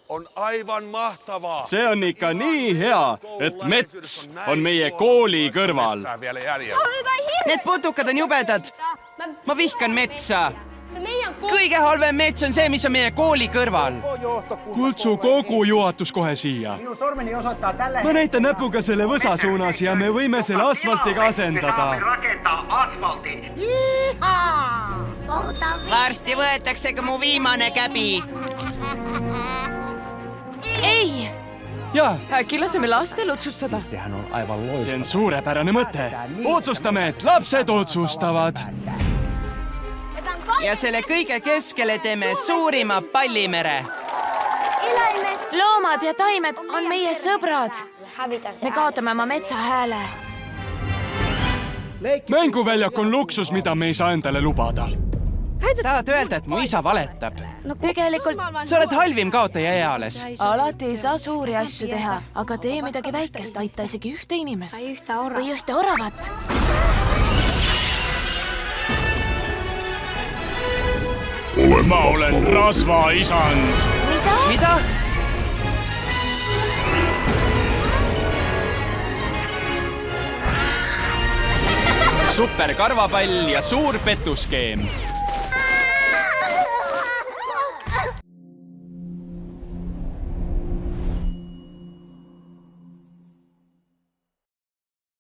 on aivan mahtavaa. See on ikka nii hea, et mets on meie kooli kõrval. Need putukad on jubedad. Ma vihkan metsa. Kõige halvem mets on see, mis on meie kooli kõrval. Kutsu kogu juhatus kohe siia. Ma näitan näpuga selle võsa suunas ja me võime selle asfaltiga asendada. Varsti võetakse ka mu viimane käbi. Ei! Jah, Äkki laseme lastel otsustada? see on suurepärane mõte. Otsustame, et lapsed otsustavad. Ja selle kõige keskele teeme suurima pallimere. Loomad ja taimed on meie sõbrad. Me kaotame oma metsa hääle. Mänguväljak on luksus, mida me ei saa endale lubada. Tahad öelda, et mu isa valetab? Tegelikult Sa oled halvim kaotaja eales. alati ei saa suuri asju teha, aga tee midagi väikest, aita isegi ühte inimest. Või ühte oravat. Ma olen rasvaisand. Mida? Super karvapall ja suur petuskeem.